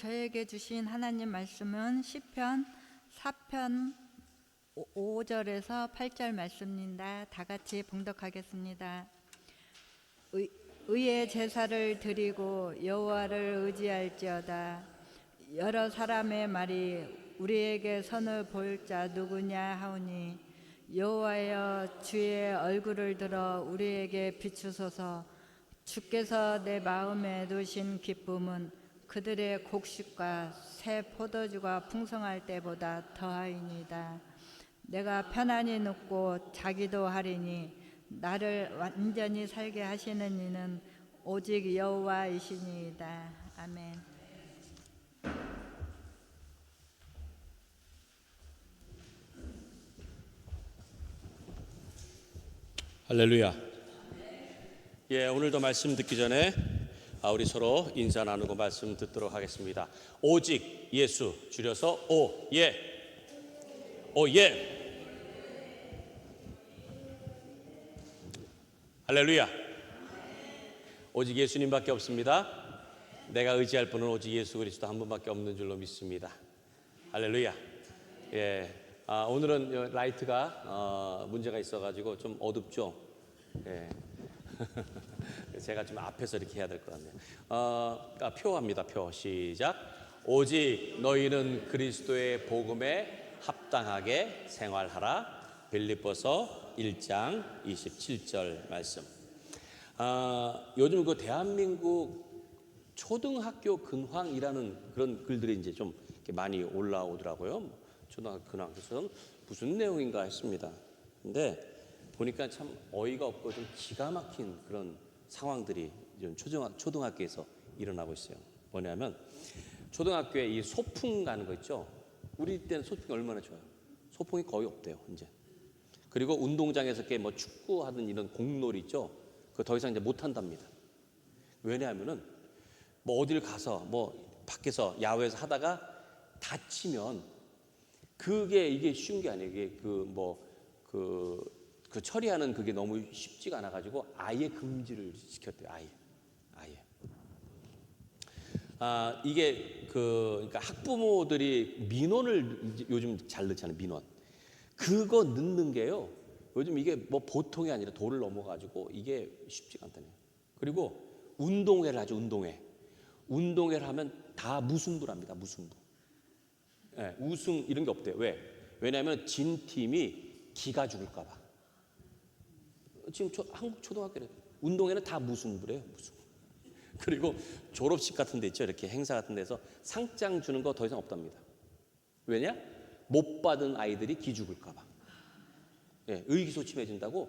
저에게 주신 하나님 말씀은 시편 4편 5절에서 8절 말씀입니다. 다 같이 봉독하겠습니다. 의의 제사를 드리고 여호와를 의지할지어다. 여러 사람의 말이 우리에게 선을 보일 자 누구냐 하오니 여호와여 주의 얼굴을 들어 우리에게 비추소서. 주께서 내 마음에 두신 기쁨은 그들의 곡식과 새 포도주가 풍성할 때보다 더하이니이다. 내가 편안히 눕고 자기도 하리니 나를 완전히 살게 하시는 이는 오직 여호와이시니이다. 아멘. 할렐루야. 오늘도 말씀 듣기 전에 우리 서로 인사 나누고 말씀 듣도록 하겠습니다. 오직 예수, 줄여서 오예. 오예. 할렐루야. 오직 예수님밖에 없습니다. 내가 의지할 분은 오직 예수 그리스도 한 분밖에 없는 줄로 믿습니다. 할렐루야. 오늘은 라이트가 문제가 있어가지고 좀 어둡죠. 제가 좀 앞에서 이렇게 해야 될 것 같네요. 표합니다. 표 시작. 오직 너희는 그리스도의 복음에 합당하게 생활하라. 빌립보서 1장 27절 말씀. 요즘 그 대한민국 초등학교 근황이라는 그런 글들이 이제 좀 이렇게 많이 올라오더라고요. 초등학교 근황에서는 무슨 내용인가 했습니다. 근데 보니까 참 어이가 없고 좀 기가 막힌 그런 상황들이 좀 초등학교에서 일어나고 있어요. 뭐냐면 초등학교에 이 소풍 가는 거 있죠. 우리 때는 소풍이 얼마나 좋아요. 소풍이 거의 없대요 이제. 그리고 운동장에서 이렇게 뭐 축구하던 이런 공놀이 있죠. 그거 더 이상 이제 못 한답니다. 왜냐하면은 뭐 어딜 가서 뭐 밖에서 야외에서 하다가 다치면 이게 쉬운 게 아니에요. 이게 그 처리하는 그게 너무 쉽지가 않아 가지고 아예 금지를 시켰대요. 아예. 이게 그러니까 학부모들이 민원을 요즘 잘 넣잖아요. 민원. 그거 넣는 게요. 요즘 이게 뭐 보통이 아니라 도를 넘어 가지고 이게 쉽지가 않다네요. 그리고 운동회를 하죠. 운동회를 하면 다 무승부랍니다. 무승부. 우승 이런 게 없대요. 왜냐하면 진 팀이 기가 죽을까 봐. 지금 한국 초등학교는 운동회는 다 무승부래요. 무승부. 그리고 졸업식 같은 데 있죠. 이렇게 행사 같은 데서 상장 주는 거 더 이상 없답니다. 왜냐? 못 받은 아이들이 기 죽을까 봐. 의기소침해진다고.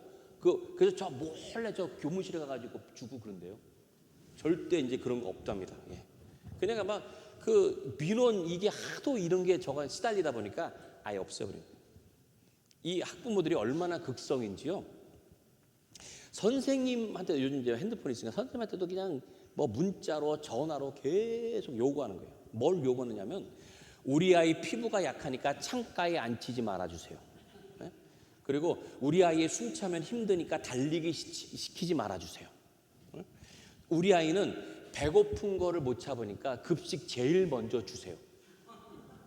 그래서 저 몰래 저 교무실에 가가지고 주고 그런데요. 절대 이제 그런 거 없답니다. 그냥 아마 그 민원 이게 하도 이런 게 저가 시달리다 보니까 아예 없어버려요. 이 학부모들이 얼마나 극성인지요. 선생님한테 요즘 이제 핸드폰이 있으니까 선생님한테도 그냥 뭐 문자로 전화로 계속 요구하는 거예요. 뭘 요구하느냐면 우리 아이 피부가 약하니까 창가에 앉히지 말아주세요. 그리고 우리 아이의 숨 차면 힘드니까 달리기 시키지 말아주세요. 우리 아이는 배고픈 거를 못 참으니까 급식 제일 먼저 주세요.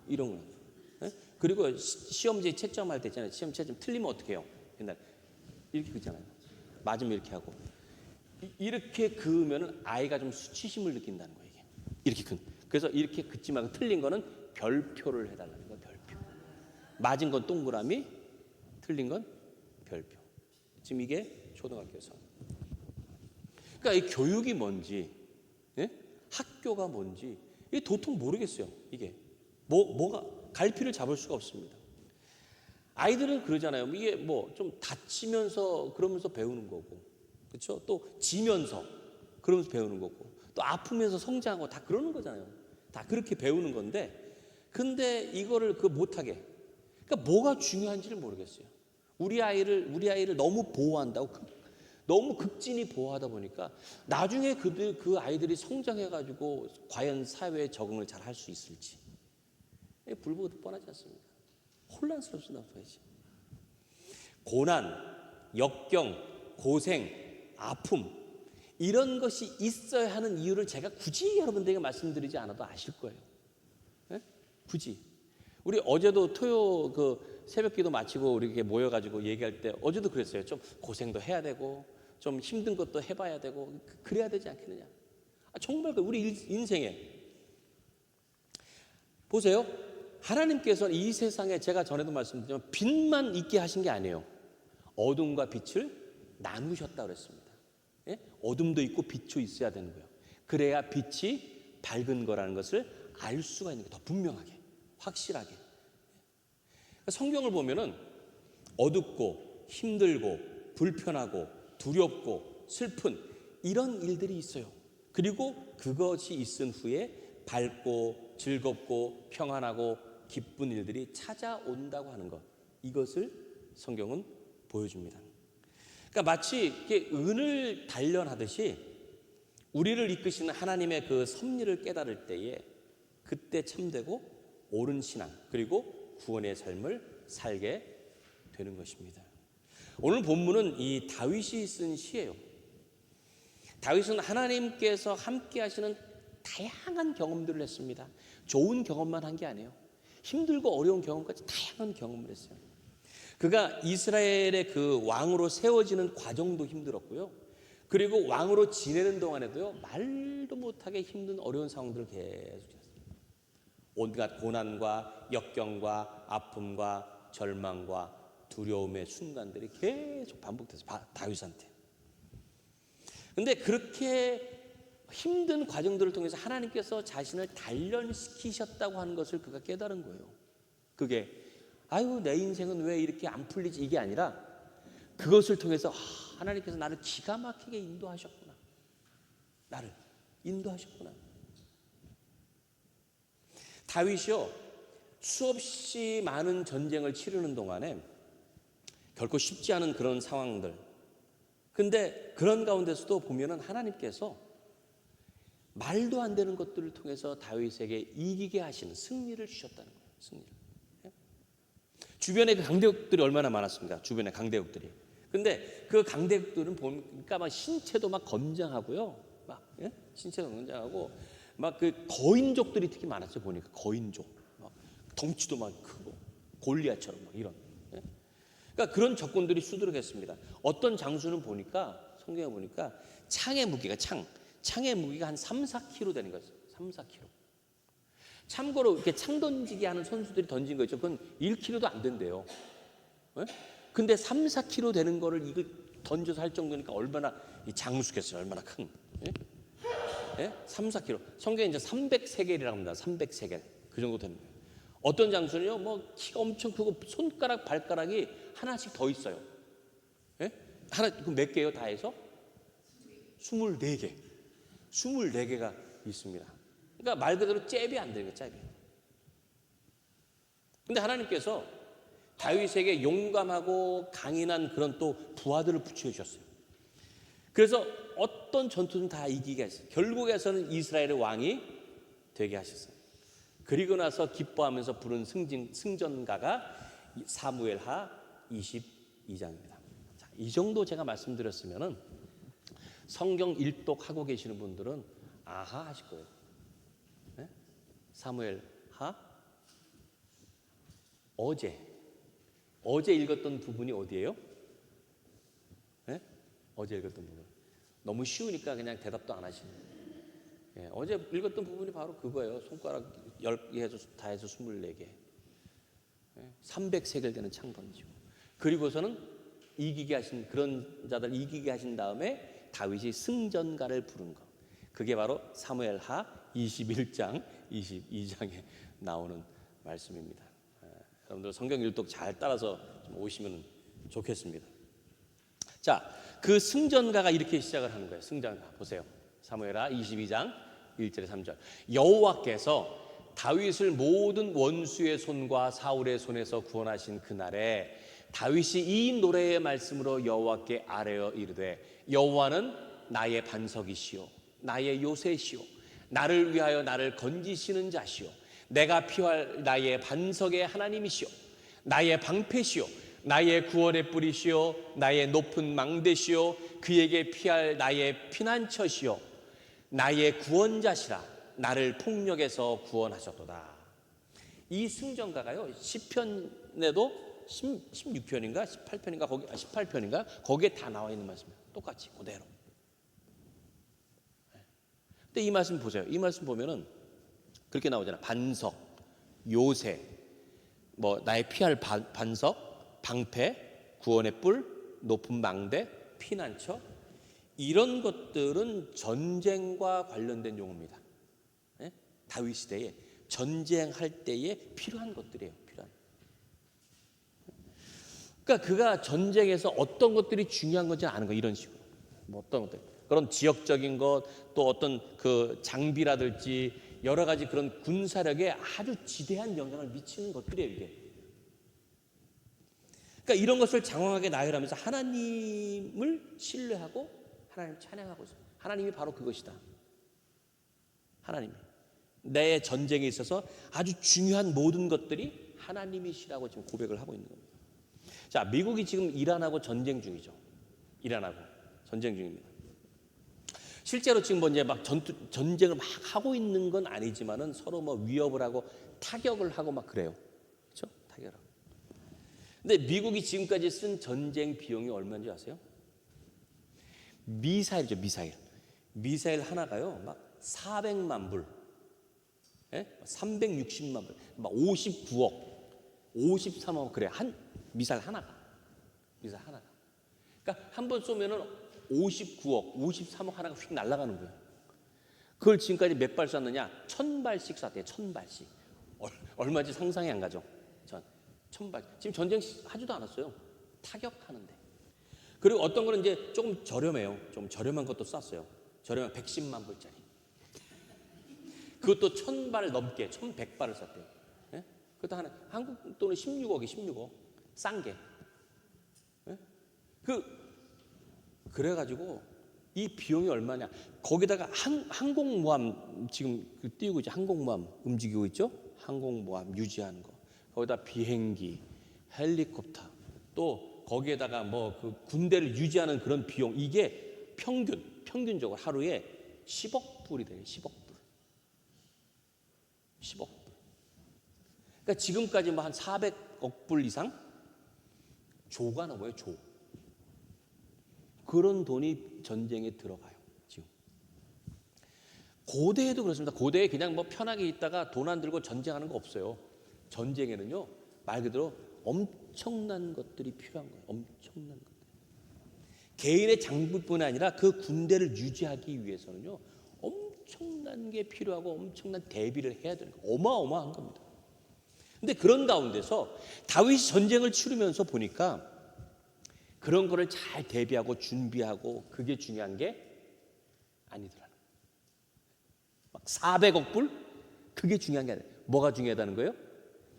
이런 거. 그리고 시험지 채점할 때 있잖아요. 시험 채점 틀리면 어떻게 해요? 옛날 이렇게 그잖아요. 맞으면 이렇게 하고 이렇게 그으면 아이가 좀 수치심을 느낀다는 거예요. 이게. 그래서 이렇게 긋지 말고 틀린 거는 별표를 해달라는 거예요. 별표. 맞은 건 동그라미, 틀린 건 별표. 지금 이게 초등학교에서. 그러니까 이 교육이 뭔지, 학교가 뭔지 이게 도통 모르겠어요. 이게 뭐가 갈피를 잡을 수가 없습니다. 아이들은 그러잖아요. 이게 뭐 좀 다치면서 그러면서 배우는 거고, 그렇죠? 또 지면서 그러면서 배우는 거고, 또 아프면서 성장하고 다 그러는 거잖아요. 다 그렇게 배우는 건데, 근데 이거를 못하게. 그러니까 뭐가 중요한지를 모르겠어요. 우리 아이를 너무 보호한다고, 너무 극진히 보호하다 보니까 나중에 그 아이들이 성장해가지고 과연 사회에 적응을 잘 할 수 있을지 불보듯 뻔하지 않습니까? 혼란스럽습니다. 고난, 역경, 고생, 아픔 이런 것이 있어야 하는 이유를 제가 굳이 여러분들에게 말씀드리지 않아도 아실 거예요. 굳이. 우리 어제도 토요 그 새벽기도 마치고 우리 이렇게 모여가지고 얘기할 때 어제도 그랬어요. 좀 고생도 해야 되고 좀 힘든 것도 해봐야 되고 그래야 되지 않겠느냐. 정말 우리 인생에 보세요. 하나님께서 이 세상에 제가 전에도 말씀드렸지만 빛만 있게 하신 게 아니에요. 어둠과 빛을 나누셨다고 그랬습니다. 예? 어둠도 있고 빛도 있어야 되는 거예요. 그래야 빛이 밝은 거라는 것을 알 수가 있는 게 더 분명하게, 확실하게. 성경을 보면은 어둡고 힘들고 불편하고 두렵고 슬픈 이런 일들이 있어요. 그리고 그것이 있은 후에 밝고 즐겁고 평안하고 기쁜 일들이 찾아온다고 하는 것, 이것을 성경은 보여줍니다. 그러니까 마치 이렇게 은을 단련하듯이 우리를 이끄시는 하나님의 그 섭리를 깨달을 때에 그때 참되고 옳은 신앙 그리고 구원의 삶을 살게 되는 것입니다. 오늘 본문은 이 다윗이 쓴 시예요. 다윗은 하나님께서 함께 하시는 다양한 경험들을 했습니다. 좋은 경험만 한 게 아니에요. 힘들고 어려운 경험까지 다양한 경험을 했어요. 그가 이스라엘의 그 왕으로 세워지는 과정도 힘들었고요. 그리고 왕으로 지내는 동안에도요, 말도 못하게 힘든 어려운 상황들을 계속했어요. 온갖 고난과 역경과 아픔과 절망과 두려움의 순간들이 계속 반복돼서 다윗한테. 근데 그렇게 힘든 과정들을 통해서 하나님께서 자신을 단련시키셨다고 하는 것을 그가 깨달은 거예요. 그게 아유 내 인생은 왜 이렇게 안 풀리지 이게 아니라 그것을 통해서 하나님께서 나를 기가 막히게 인도하셨구나. 나를 인도하셨구나. 다윗이요 수없이 많은 전쟁을 치르는 동안에 결코 쉽지 않은 그런 상황들, 근데 그런 가운데서도 보면은 하나님께서 말도 안 되는 것들을 통해서 다윗에게 이기게 하시는 승리를 주셨다는 거예요. 승리를. 주변에 그 강대국들이 얼마나 많았습니까? 주변에 강대국들이. 근데 그 강대국들은 보니까 막 신체도 막 건장하고요. 막 신체도 건장하고 막 그 거인족들이 특히 많았어요. 보니까 거인족. 막 덩치도 막 크고 골리앗처럼 막 이런. 그러니까 그런 적군들이 수두룩했습니다. 어떤 장수는 보니까 성경에 보니까 창의 무게가 창의 무게가 한 3, 4kg 되는 거였어요. 3, 4kg. 참고로 이렇게 창 던지기 하는 선수들이 던진 거 있죠. 그건 1kg도 안 된대요. 근데 3, 4kg 되는 거를 이걸 던져서 할 정도니까 얼마나 이 장수겠어요. 얼마나 큰. 3, 4kg. 성경에 이제 300세겔이라고 합니다. 300세겔. 그 정도 되는 거예요. 어떤 장수는요, 뭐 키가 엄청 크고 손가락, 발가락이 하나씩 더 있어요. 하나, 그 몇 개요? 다 해서? 24개. 24개가 있습니다. 그러니까 말 그대로 잽이 안 되는 거예요, 잽이. 근데 하나님께서 다윗에게 용감하고 강인한 그런 또 부하들을 붙여 주셨어요. 그래서 어떤 전투는 다 이기게 하셨어요. 결국에서는 이스라엘의 왕이 되게 하셨어요. 그리고 나서 기뻐하면서 부른 승전가가 사무엘하 22장입니다. 자, 이 정도 제가 말씀드렸으면은 성경 일독하고 계시는 분들은 아하 하실 거예요. 네? 사무엘하 어제 읽었던 부분이 어디예요? 네? 어제 읽었던 부분. 너무 쉬우니까 그냥 대답도 안 하시는 거예요. 어제 읽었던 부분이 바로 그거예요. 손가락 10개 해서 다 해서 24개. 300세겔 되는 창 던지고. 그리고서는 이기게 하신 그런 자들 이기게 하신 다음에 다윗이 승전가를 부른 것. 그게 바로 사무엘하 21장, 22장에 나오는 말씀입니다. 여러분들 성경 일독 잘 따라서 좀 오시면 좋겠습니다. 자, 그 승전가가 이렇게 시작을 하는 거예요. 승전가 보세요. 사무엘하 22장 1절에 3절. 여호와께서 다윗을 모든 원수의 손과 사울의 손에서 구원하신 그날에 다윗이 이 노래의 말씀으로 여호와께 아뢰어 이르되 여호와는 나의 반석이시오 나의 요새시오 나를 위하여 나를 건지시는 자시오 내가 피할 나의 반석의 하나님이시오 나의 방패시오 나의 구원의 뿌리시오 나의 높은 망대시오 그에게 피할 나의 피난처시오 나의 구원자시라 나를 폭력에서 구원하셨도다. 이 승전가가요, 시편에도 16편인가 18편인가 거기 18편인가 거기에 다 나와 있는 말씀이에요. 똑같이 그대로. 근데 이 말씀 보세요. 이 말씀 보면은 그렇게 나오잖아. 반석, 요새, 뭐 나의 피할 반석, 방패, 구원의 뿔, 높은 망대, 피난처, 이런 것들은 전쟁과 관련된 용어입니다. 예? 다윗 시대에 전쟁할 때에 필요한 것들이에요. 필요한. 그러니까 그가 전쟁에서 어떤 것들이 중요한 건지 아는 거, 이런 식으로. 뭐 어떤 것들, 그런 지역적인 것, 또 어떤 그 장비라든지 여러 가지 그런 군사력에 아주 지대한 영향을 미치는 것들이에요, 이게. 그러니까 이런 것을 장황하게 나열하면서 하나님을 신뢰하고 하나님을 찬양하고 있어요. 하나님이 바로 그것이다. 하나님, 내 전쟁에 있어서 아주 중요한 모든 것들이 하나님이시라고 지금 고백을 하고 있는 겁니다. 자, 미국이 지금 이란하고 전쟁 중이죠. 이란하고 전쟁 중입니다. 실제로 지금 뭐 이제 막 전쟁을 막 하고 있는 건 아니지만은 서로 뭐 위협을 하고 타격을 하고 막 그래요. 그렇죠? 타격을 하고. 근데 미국이 지금까지 쓴 전쟁 비용이 얼마인지 아세요? 미사일이죠, 미사일. 미사일 하나가요, 막 400만 불, 예? 360만 불, 막 59억, 53억 그래. 한 미사일 하나가. 미사일 하나가. 그러니까 한 번 쏘면은 59억, 53억 하나가 휙 날아가는 거예요. 그걸 지금까지 몇 발 쐈느냐? 1000발씩 쐈대요. 1000발씩. 얼마인지 상상이 안 가죠. 1000발. 지금 전쟁 하지도 않았어요. 타격하는데. 그리고 어떤 거는 이제 조금 저렴해요. 좀 저렴한 것도 쐈어요. 저렴한 110만 불짜리. 그것도 1000발 넘게, 1100발을 쐈대요. 예? 그것도 하나, 한국 돈은 16억이 16억. 싼 게. 예? 그래가지고 이 비용이 얼마냐? 거기다가 항공모함 지금 띄우고 있죠. 항공모함 움직이고 있죠. 항공모함 유지하는 거. 거기다 비행기, 헬리콥터, 또 거기에다가 뭐 그 군대를 유지하는 그런 비용, 이게 평균적으로 하루에 10억 불이 돼요. 10억 불. 10억 불. 그러니까 지금까지 뭐 한 400억 불 이상 조가 넘어요. 조. 그런 돈이 전쟁에 들어가요. 지금. 고대에도 그렇습니다. 고대에 그냥 뭐 편하게 있다가 돈 안 들고 전쟁하는 거 없어요. 전쟁에는요, 말 그대로 엄청난 것들이 필요한 거예요. 엄청난 것들. 개인의 장비뿐 아니라 그 군대를 유지하기 위해서는요, 엄청난 게 필요하고 엄청난 대비를 해야 되는 거예요. 어마어마한 겁니다. 근데 그런 가운데서 다윗이 전쟁을 치르면서 보니까 그런 거를 잘 대비하고 준비하고 그게 중요한 게 아니더라는 거예요. 막 400억 불? 그게 중요한 게 아니에요. 뭐가 중요하다는 거예요?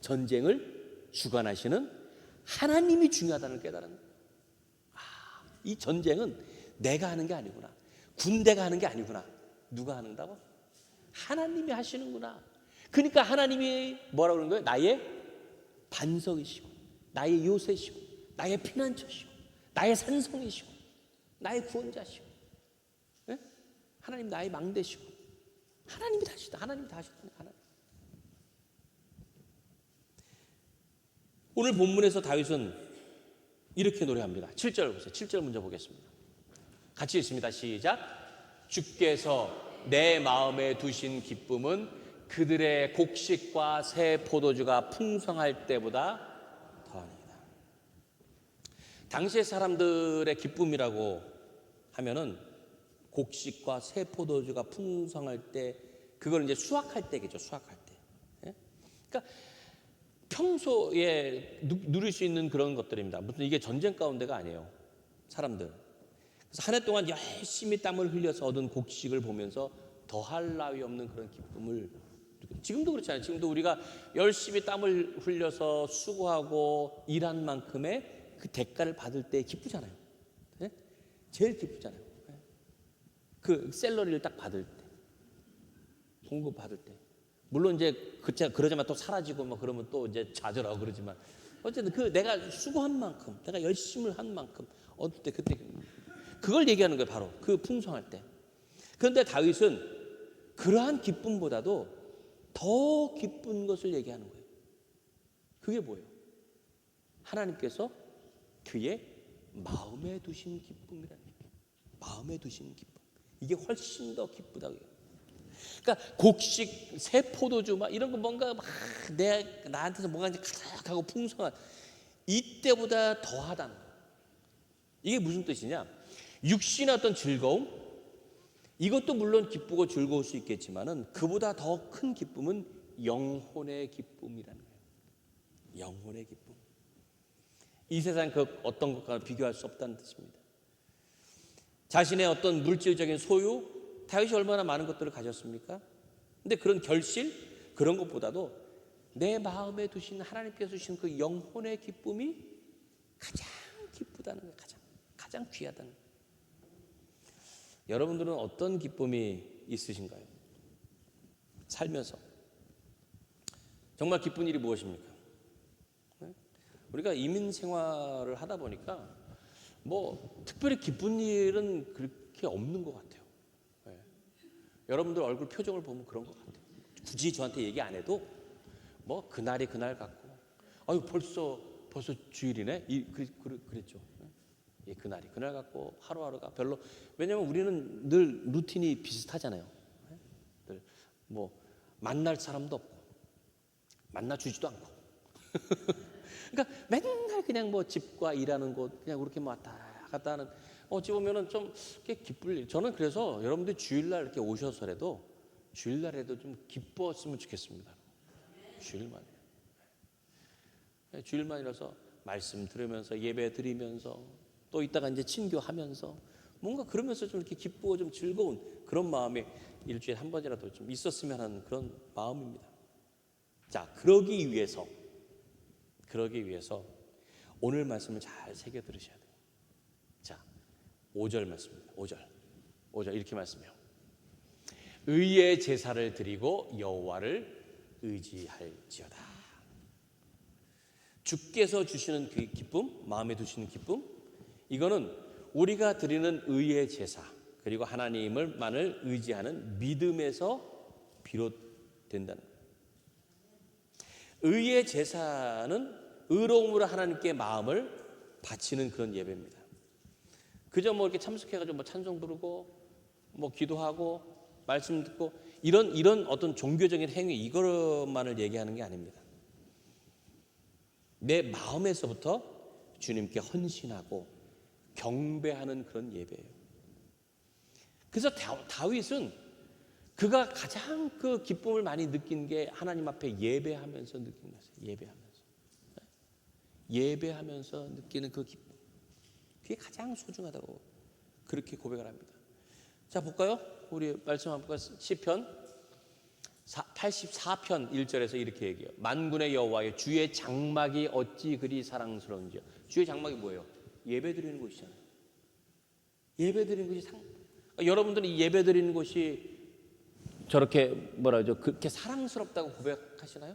전쟁을 주관하시는 하나님이 중요하다는 걸 깨달은 거예요. 이 전쟁은 내가 하는 게 아니구나. 군대가 하는 게 아니구나. 누가 하는다고? 하나님이 하시는구나. 그러니까 하나님이 뭐라고 그러는 거예요? 나의 반석이시고, 나의 요새시고, 나의 피난처시고, 나의 산성이시고, 나의 구원자시고, 네? 하나님 나의 망대시고, 하나님이 다 하시다. 하나님이 다 하시다. 하나님. 오늘 본문에서 다윗은 이렇게 노래합니다. 7절 보세요. 7절 먼저 보겠습니다. 같이 읽습니다. 시작. 주께서 내 마음에 두신 기쁨은 그들의 곡식과 새 포도주가 풍성할 때보다 더하니이다. 당시의 사람들의 기쁨이라고 하면은 곡식과 새 포도주가 풍성할 때, 그걸 이제 수확할 때겠죠. 수확할 때. 예? 그러니까 평소에 누릴 수 있는 그런 것들입니다. 무슨 이게 전쟁 가운데가 아니에요. 사람들. 그래서 한 해 동안 열심히 땀을 흘려서 얻은 곡식을 보면서 더할 나위 없는 그런 기쁨을. 지금도 그렇잖아요. 지금도 우리가 열심히 땀을 흘려서 수고하고 일한 만큼의 그 대가를 받을 때 기쁘잖아요. 네? 제일 기쁘잖아요. 네? 그 샐러리를 딱 받을 때, 봉급 받을 때. 물론 이제 그러자마자 또 사라지고 뭐 그러면 또 이제 좌절하고 그러지만 어쨌든 그 내가 수고한 만큼, 내가 열심을 한 만큼 얻을 때, 그때 그걸 얘기하는 거예요. 바로 그 풍성할 때. 그런데 다윗은 그러한 기쁨보다도 더 기쁜 것을 얘기하는 거예요. 그게 뭐예요? 하나님께서 그의 마음에 두신 기쁨이라는 얘기예요. 마음에 두신 기쁨. 이게 훨씬 더 기쁘다고요. 그러니까 곡식, 새 포도주 막 이런 거 뭔가 막 나한테서 뭔가 이제 가득하고 풍성한 이때보다 더하다는 거예요. 이게 무슨 뜻이냐? 육신의 어떤 즐거움, 이것도 물론 기쁘고 즐거울 수 있겠지만은 그보다 더 큰 기쁨은 영혼의 기쁨이라는 거예요. 영혼의 기쁨. 이 세상 그 어떤 것과 비교할 수 없다는 뜻입니다. 자신의 어떤 물질적인 소유, 다윗이 얼마나 많은 것들을 가졌습니까? 근데 그런 결실, 그런 것보다도 내 마음에 두신 하나님께서 주신 그 영혼의 기쁨이 가장 기쁘다는 거예요. 가장 귀하다는 거예요. 여러분들은 어떤 기쁨이 있으신가요? 살면서 정말 기쁜 일이 무엇입니까? 우리가 이민 생활을 하다 보니까 뭐 특별히 기쁜 일은 그렇게 없는 것 같아요. 네. 여러분들 얼굴 표정을 보면 그런 것 같아요. 굳이 저한테 얘기 안 해도 뭐 그날이 그날 같고, 아유 벌써 주일이네. 그랬죠. 예, 그날이 그날 같고 하루하루가 별로, 왜냐면 우리는 늘 루틴이 비슷하잖아요. 늘 뭐 만날 사람도 없고 만나 주지도 않고. 그러니까 맨날 그냥 뭐 집과 일하는 곳 그냥 그렇게 왔다 갔다 하는, 어찌 보면은 좀 기쁠 일. 저는 그래서 여러분들 주일날 이렇게 오셔서라도 주일날에도 좀 기뻤으면 좋겠습니다. 주일만이라서 말씀 들으면서 예배 드리면서 또 이따가 이제 친교하면서 뭔가 그러면서 좀 이렇게 기쁘고 좀 즐거운 그런 마음이 일주일에 한 번이라도 좀 있었으면 하는 그런 마음입니다. 자, 그러기 위해서 오늘 말씀을 잘 새겨 들으셔야 돼요. 자, 5절 말씀입니다. 5절 이렇게 말씀해요. 의의 제사를 드리고 여호와를 의지할지어다. 주께서 주시는 그 기쁨, 마음에 두시는 기쁨, 이거는 우리가 드리는 의의 제사, 그리고 하나님을만을 의지하는 믿음에서 비롯된다는 거예요. 의의 제사는 의로움으로 하나님께 마음을 바치는 그런 예배입니다. 그저 뭐 이렇게 참석해가지고 뭐 찬송 부르고 뭐 기도하고 말씀 듣고 이런 어떤 종교적인 행위, 이것만을 얘기하는 게 아닙니다. 내 마음에서부터 주님께 헌신하고 경배하는 그런 예배예요. 그래서 다윗은 그가 가장 그 기쁨을 많이 느낀 게 하나님 앞에 예배하면서 느낀 것이에요. 예배하면서 느끼는 그 기쁨, 그게 가장 소중하다고 그렇게 고백을 합니다. 자, 볼까요? 우리 말씀 한번 볼까요? 시편 84편 1절에서 이렇게 얘기해요. 만군의 여호와여, 주의 장막이 어찌 그리 사랑스러운지요. 주의 장막이 뭐예요? 예배드리는 곳이잖아요. 예배드리는 곳이 여러분들은 이 예배드리는 곳이 저렇게 뭐라 그러죠? 그렇게 사랑스럽다고 고백하시나요?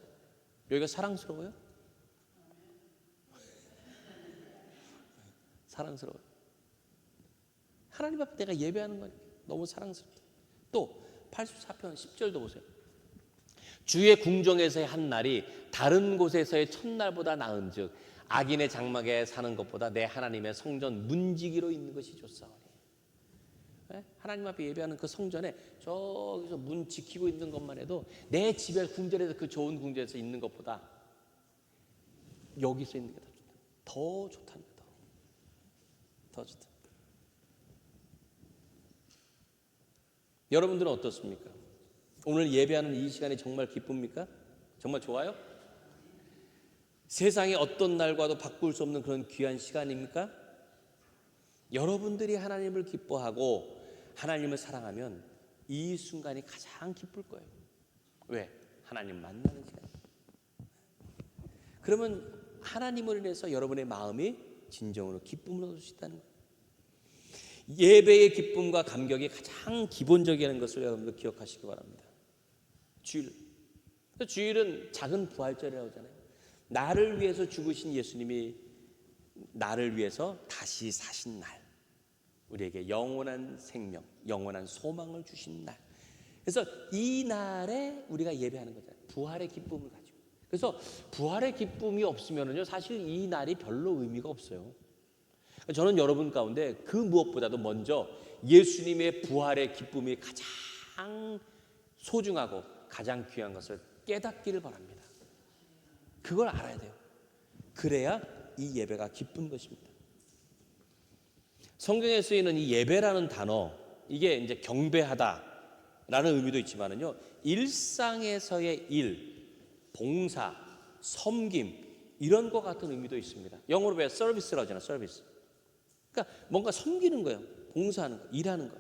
여기가 사랑스러워요? 사랑스러워요. 하나님 앞에 내가 예배하는 건 너무 사랑스럽다. 또 84편 10절도 보세요. 주의 궁정에서의 한 날이 다른 곳에서의 첫날보다 나은즉 악인의 장막에 사는 것보다 내 하나님의 성전 문지기로 있는 것이 좋사오니. 하나님 앞에 예배하는 그 성전에 저기서 문 지키고 있는 것만 해도 내 집에 궁전에서, 그 좋은 궁전에서 있는 것보다 여기서 있는 게 더 좋다는 거다. 더 좋다. 여러분들은 어떻습니까? 오늘 예배하는 이 시간이 정말 기쁩니까? 정말 좋아요? 세상의 어떤 날과도 바꿀 수 없는 그런 귀한 시간입니까? 여러분들이 하나님을 기뻐하고 하나님을 사랑하면 이 순간이 가장 기쁠 거예요. 왜? 하나님 만나는 시간. 그러면 하나님을 인해서 여러분의 마음이 진정으로 기쁨을 얻을 수 있다는 거예요. 예배의 기쁨과 감격이 가장 기본적이라는 것을 여러분들 기억하시기 바랍니다. 주일은 작은 부활절이라고 하잖아요. 나를 위해서 죽으신 예수님이 나를 위해서 다시 사신 날, 우리에게 영원한 생명, 영원한 소망을 주신 날. 그래서 이 날에 우리가 예배하는 거잖아요. 부활의 기쁨을 가지고. 그래서 부활의 기쁨이 없으면요 사실 이 날이 별로 의미가 없어요. 저는 여러분 가운데 그 무엇보다도 먼저 예수님의 부활의 기쁨이 가장 소중하고 가장 귀한 것을 깨닫기를 바랍니다. 그걸 알아야 돼요. 그래야 이 예배가 기쁜 것입니다. 성경에 쓰이는 이 예배라는 단어, 이게 이제 경배하다라는 의미도 있지만은요, 일상에서의 일, 봉사, 섬김 이런 것 같은 의미도 있습니다. 영어로 왜 서비스라고 하잖아요. 서비스. 그러니까 뭔가 섬기는 거예요. 봉사하는 거, 일하는 거.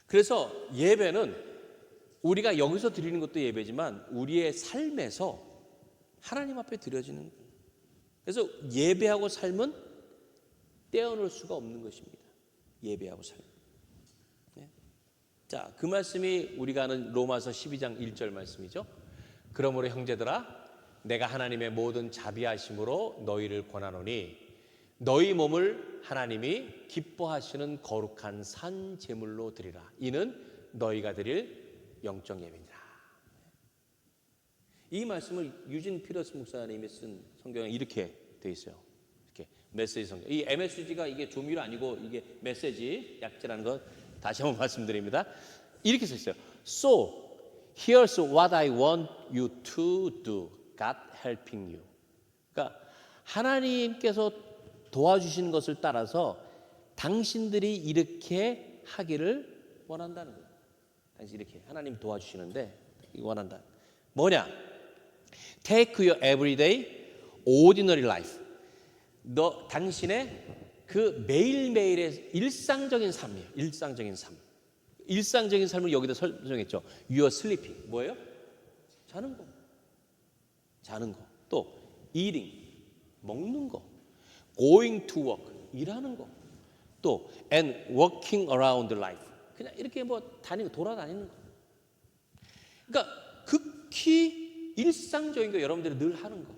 그래서 예배는 우리가 여기서 드리는 것도 예배지만 우리의 삶에서 하나님 앞에 드려지는 거예요. 그래서 예배하고 삶은 떼어놓을 수가 없는 것입니다. 예배하고 삶. 네. 자, 그 말씀이 우리가 아는 로마서 12장 1절 말씀이죠. 그러므로 형제들아 내가 하나님의 모든 자비하심으로 너희를 권하노니 너희 몸을 하나님이 기뻐하시는 거룩한 산 제물로 드리라. 이는 너희가 드릴 영적 예배니라. 이 말씀을 유진 피터스 목사님이 쓴 성경에 이렇게 돼 있어요. 이렇게 메시지 성경. 이 MSG가 이게 조미료 아니고 이게 메시지 약자라는 거 다시 한번 말씀드립니다. 이렇게 써 있어요. So here's what I want you to do. God helping you. 그러니까 하나님께서 도와주시는 것을 따라서 당신들이 이렇게 하기를 원한다는 거예요. 당신 이렇게 하나님 도와주시는데 이거 원한다. 뭐냐? Take your everyday ordinary life. 너 당신의 그 매일매일의 일상적인 삶이에요. 일상적인 삶. 일상적인 삶을 여기다 설정했죠. You are sleeping. 뭐예요? 자는 거. 자는 거. 또 eating. 먹는 거. Going to work. 일하는 거. 또 and walking around life. 그냥 이렇게 뭐 돌아다니는 거. 그러니까 극히 일상적인 거 여러분들이 늘 하는 거.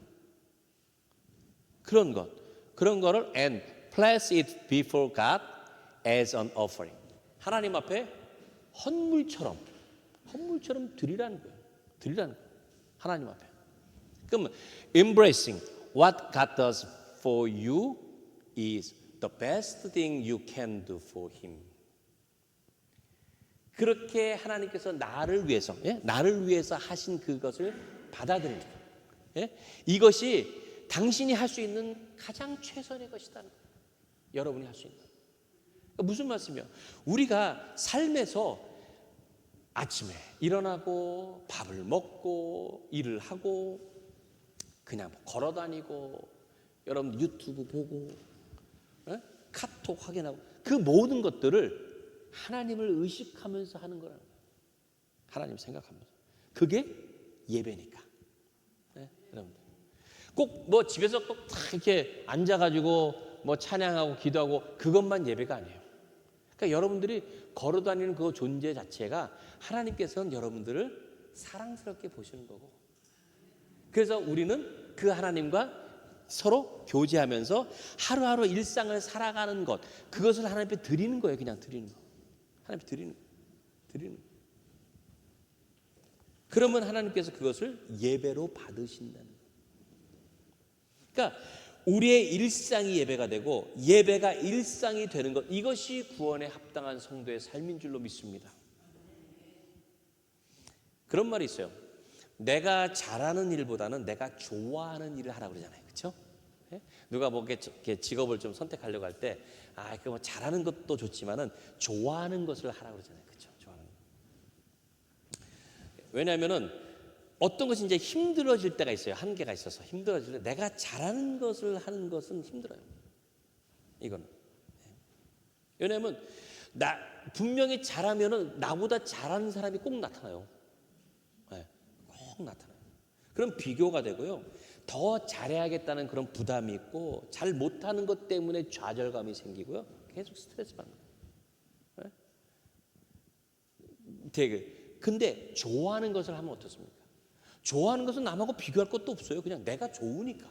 그런 것. 그런 거를 and place it before God as an offering. 하나님 앞에 헌물처럼 드리라는 거예요. 드리라는 거예요. 하나님 앞에. 그러면 embracing what God does for you is the best thing you can do for Him. 그렇게 하나님께서 나를 위해서 하신 그것을 받아들이는 거예요. 예? 이것이 당신이 할 수 있는 가장 최선의 것이다. 여러분이 할 수 있는. 그러니까 무슨 말씀이요? 우리가 삶에서 아침에 일어나고 밥을 먹고 일을 하고 그냥 걸어 다니고 여러분 유튜브 보고 카톡 확인하고 그 모든 것들을 하나님을 의식하면서 하는 거라는 거예요. 하나님 생각하면서. 그게 예배니까. 네, 여러분들. 꼭 뭐 집에서 꼭 이렇게 앉아가지고 뭐 찬양하고 기도하고 그것만 예배가 아니에요. 그러니까 여러분들이 걸어 다니는 그 존재 자체가 하나님께서는 여러분들을 사랑스럽게 보시는 거고. 그래서 우리는 그 하나님과 서로 교제하면서 하루하루 일상을 살아가는 것, 그것을 하나님께 드리는 거예요. 그냥 드리는 거. 하나님께 드리는 거. 그러면 하나님께서 그것을 예배로 받으신다는 거예요. 그러니까 우리의 일상이 예배가 되고 예배가 일상이 되는 것, 이것이 구원에 합당한 성도의 삶인 줄로 믿습니다. 그런 말이 있어요. 내가 잘하는 일보다는 내가 좋아하는 일을 하라고 그러잖아요. 그렇죠? 누가 뭐 이렇게 직업을 좀 선택하려고 할 때 그 뭐 잘하는 것도 좋지만은 좋아하는 것을 하라고 그러잖아요. 그렇죠? 좋아하는 거. 왜냐하면은 어떤 것이 이제 힘들어질 때가 있어요. 한계가 있어서 힘들어질 때 내가 잘하는 것을 하는 것은 힘들어요. 이건. 왜냐하면 나 분명히 잘하면은 나보다 잘하는 사람이 꼭 나타나요. 꼭 나타나요. 그럼 비교가 되고요. 더 잘해야겠다는 그런 부담이 있고 잘 못하는 것 때문에 좌절감이 생기고요. 계속 스트레스 받는 거예요. 되게. 근데 좋아하는 것을 하면 어떻습니까? 좋아하는 것은 남하고 비교할 것도 없어요. 그냥 내가 좋으니까.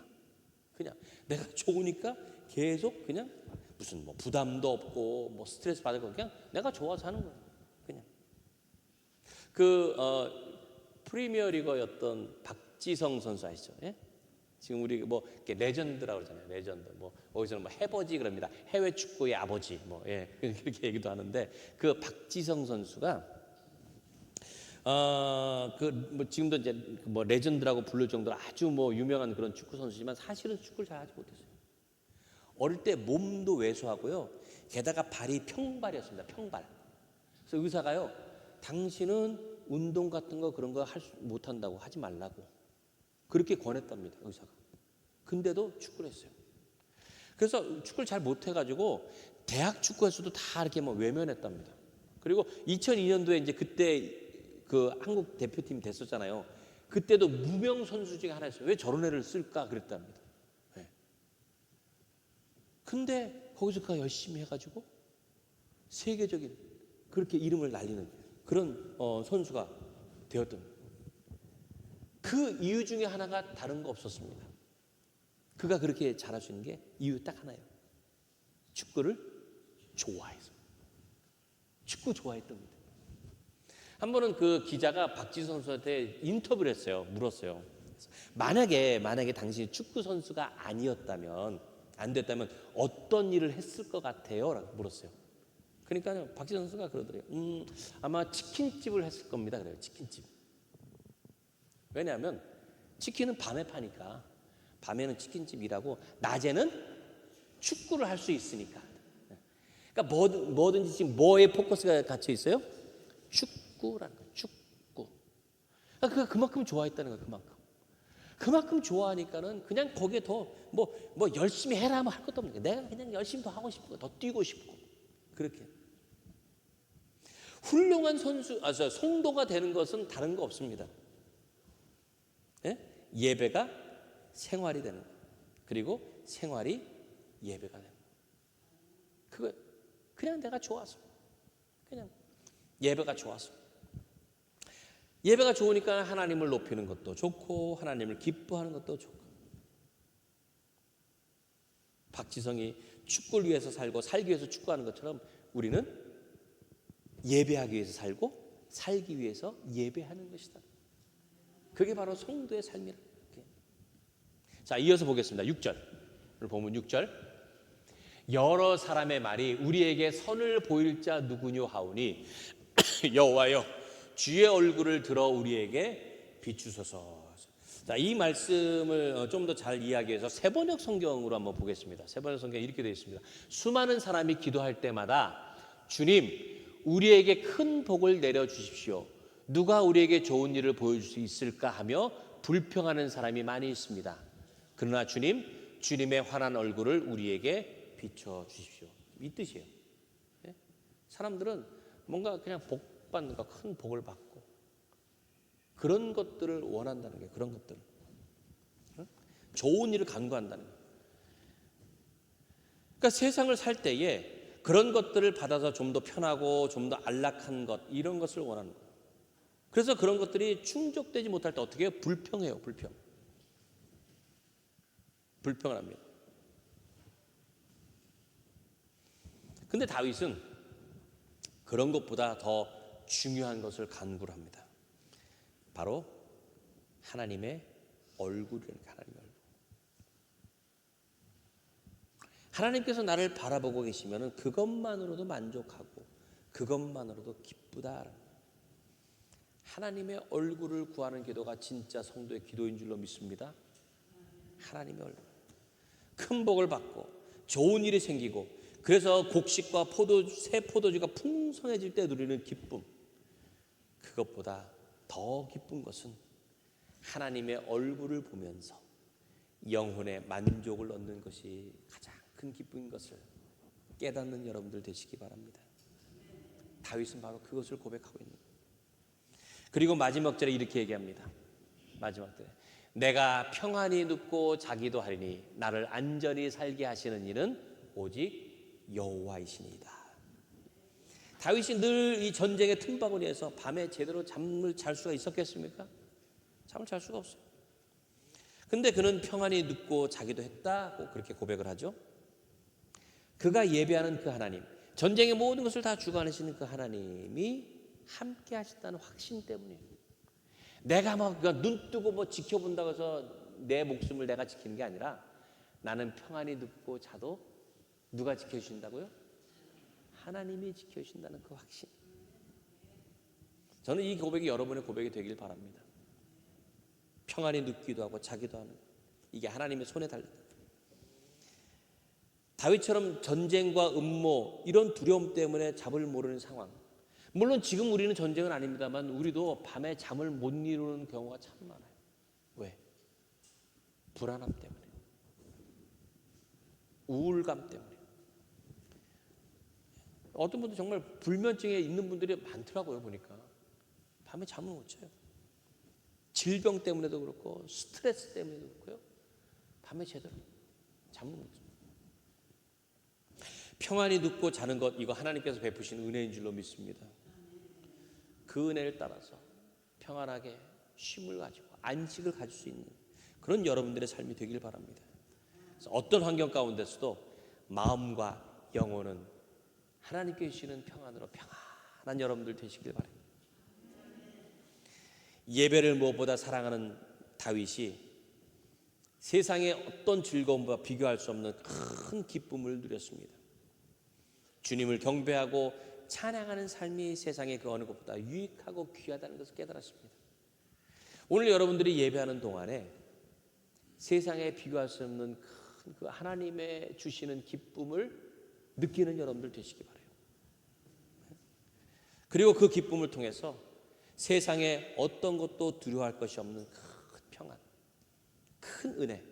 그냥 내가 좋으니까 계속 그냥 무슨 뭐 부담도 없고 뭐 스트레스 받을 거 그냥 내가 좋아서 하는 거예요. 그냥. 프리미어 리거였던 박지성 선수 아시죠? 예? 지금 우리 뭐 이렇게 레전드라고 그러잖아요. 레전드. 뭐 어디서는 뭐 해버지 그럽니다. 해외 축구의 아버지. 뭐 예. 그렇게 얘기도 하는데 그 박지성 선수가 그 뭐 지금도 이제 뭐 레전드라고 부를 정도로 아주 뭐 유명한 그런 축구 선수지만 사실은 축구를 잘 하지 못했어요. 어릴 때 몸도 왜소하고요. 게다가 발이 평발이었습니다. 평발. 그래서 의사가요. 당신은 운동 같은 거 그런 거 못한다고 하지 말라고 그렇게 권했답니다. 의사가. 근데도 축구를 했어요. 그래서 축구를 잘 못해가지고 대학 축구에서도 다 이렇게 뭐 외면했답니다. 그리고 2002년도에 이제 그때 그 한국 대표팀 됐었잖아요. 그때도 무명 선수 중에 하나였어요. 왜 저런 애를 쓸까 그랬답니다. 네. 근데 거기서 그가 열심히 해가지고 세계적인 그렇게 이름을 날리는 그런 선수가 되었던 그 이유 중에 하나가 다른 거 없었습니다. 그가 그렇게 잘할 수 있는 게 이유 딱 하나예요. 축구를 좋아해서. 축구 좋아했던 겁니다. 한 번은 그 기자가 박지성 선수한테 인터뷰를 했어요. 물었어요. 만약에 당신이 축구 선수가 아니었다면 안 됐다면 어떤 일을 했을 것 같아요? 라고 물었어요. 그러니까 박지성 선수가 그러더래요. 아마 치킨집을 했을 겁니다. 그래요. 치킨집. 왜냐하면 치킨은 밤에 파니까 밤에는 치킨집이라고 낮에는 축구를 할 수 있으니까. 그러니까 뭐든지 지금 뭐에 포커스가 갇혀 있어요? 축구라는 거예요. 축구. 그러니까 그가 그만큼 좋아했다는 거예요. 그만큼 좋아하니까는 그냥 거기에 더 뭐 열심히 해라 하면 할 것도 없는 거예요. 내가 그냥 열심히 더 하고 싶고 더 뛰고 싶고 그렇게. 훌륭한 성도가 되는 것은 다른 거 없습니다. 예? 예배가 생활이 되는 거예요. 그리고 생활이 예배가 되는 거예요. 그거 그냥 내가 좋아서 그냥 예배가 좋아서 예배가 좋으니까 하나님을 높이는 것도 좋고 하나님을 기뻐하는 것도 좋고 박지성이 축구를 위해서 살고 살기 위해서 축구하는 것처럼 우리는 예배하기 위해서 살고 살기 위해서 예배하는 것이다. 그게 바로 성도의 삶이라. 자, 이어서 보겠습니다. 6절을 보면 6절. 여러 사람의 말이 우리에게 선을 보일 자 누구뇨 하오니 여호와여 주의 얼굴을 들어 우리에게 비추소서. 자, 이 말씀을 좀 더 잘 이해하기 위해서 세번역 성경으로 한번 보겠습니다. 세번역 성경에 이렇게 되어 있습니다. 수많은 사람이 기도할 때마다 주님 우리에게 큰 복을 내려 주십시오. 누가 우리에게 좋은 일을 보여줄 수 있을까 하며 불평하는 사람이 많이 있습니다. 그러나 주님의 환한 얼굴을 우리에게 비춰 주십시오. 이 뜻이에요. 사람들은 뭔가 그냥 복 받는 거, 큰 복을 받고 그런 것들을 원한다는 게 그런 것들. 좋은 일을 간구한다는 거예요. 그러니까 세상을 살 때에 그런 것들을 받아서 좀 더 편하고 좀 더 안락한 것 이런 것을 원하는 거예요. 그래서 그런 것들이 충족되지 못할 때 어떻게 해요? 불평해요. 불평을 합니다. 근데 다윗은 그런 것보다 더 중요한 것을 간구를 합니다. 바로 하나님의 얼굴이라니까. 하나님의 얼굴. 하나님께서 나를 바라보고 계시면 그것만으로도 만족하고 그것만으로도 기쁘다. 하나님의 얼굴을 구하는 기도가 진짜 성도의 기도인 줄로 믿습니다. 하나님의 얼굴. 큰 복을 받고 좋은 일이 생기고 그래서 곡식과 새 포도주가 풍성해질 때 누리는 기쁨. 그것보다 더 기쁜 것은 하나님의 얼굴을 보면서 영혼의 만족을 얻는 것이 가장 큰 기쁨인 것을 깨닫는 여러분들 되시기 바랍니다. 다윗은 바로 그것을 고백하고 있는 거예요. 그리고 마지막 절에 이렇게 얘기합니다. 마지막 절에 내가 평안히 눕고 자기도 하리니 나를 안전히 살게 하시는 이는 오직 여호와이시니이다. 다윗이 늘 이 전쟁의 틈바구니에서 밤에 제대로 잠을 잘 수가 있었겠습니까? 잠을 잘 수가 없어요. 근데 그는 평안히 눕고 자기도 했다고 그렇게 고백을 하죠. 그가 예배하는 그 하나님, 전쟁의 모든 것을 다 주관하시는 그 하나님이 함께 하신다는 확신 때문이에요. 내가 막 눈 뜨고 뭐 지켜본다고 해서 내 목숨을 내가 지키는 게 아니라 나는 평안히 눕고 자도 누가 지켜주신다고요? 하나님이 지켜주신다는 그 확신. 저는 이 고백이 여러분의 고백이 되길 바랍니다. 평안히 눕기도 하고 자기도 하는, 이게 하나님의 손에 달렸다. 다윗처럼 전쟁과 음모 이런 두려움 때문에 잠을 모르는 상황. 물론 지금 우리는 전쟁은 아닙니다만 우리도 밤에 잠을 못 이루는 경우가 참 많아요. 왜? 불안함 때문에, 우울감 때문에. 어떤 분들 정말 불면증에 있는 분들이 많더라고요. 보니까 밤에 잠을 못 자요. 질병 때문에도 그렇고 스트레스 때문에도 그렇고요. 밤에 제대로 잠을 못 자요. 평안히 눕고 자는 것, 이거 하나님께서 베푸신 은혜인 줄로 믿습니다. 그 은혜를 따라서 평안하게 쉼을 가지고 안식을 가질 수 있는 그런 여러분들의 삶이 되길 바랍니다. 그래서 어떤 환경 가운데서도 마음과 영혼은 하나님께 주시는 평안으로 평안한 여러분들 되시길 바랍니다. 예배를 무엇보다 사랑하는 다윗이 세상의 어떤 즐거움과 비교할 수 없는 큰 기쁨을 누렸습니다. 주님을 경배하고 찬양하는 삶이 세상의 그 어느 것보다 유익하고 귀하다는 것을 깨달았습니다. 오늘 여러분들이 예배하는 동안에 세상에 비교할 수 없는 큰 그 하나님의 주시는 기쁨을 느끼는 여러분들 되시기 바라요. 그리고 그 기쁨을 통해서 세상에 어떤 것도 두려워할 것이 없는 큰 평안, 큰 은혜,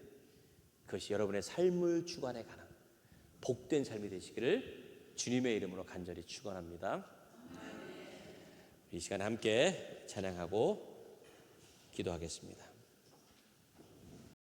그것이 여러분의 삶을 주관해 가는 복된 삶이 되시기를 주님의 이름으로 간절히 축원합니다. 이 시간에 함께 찬양하고 기도하겠습니다.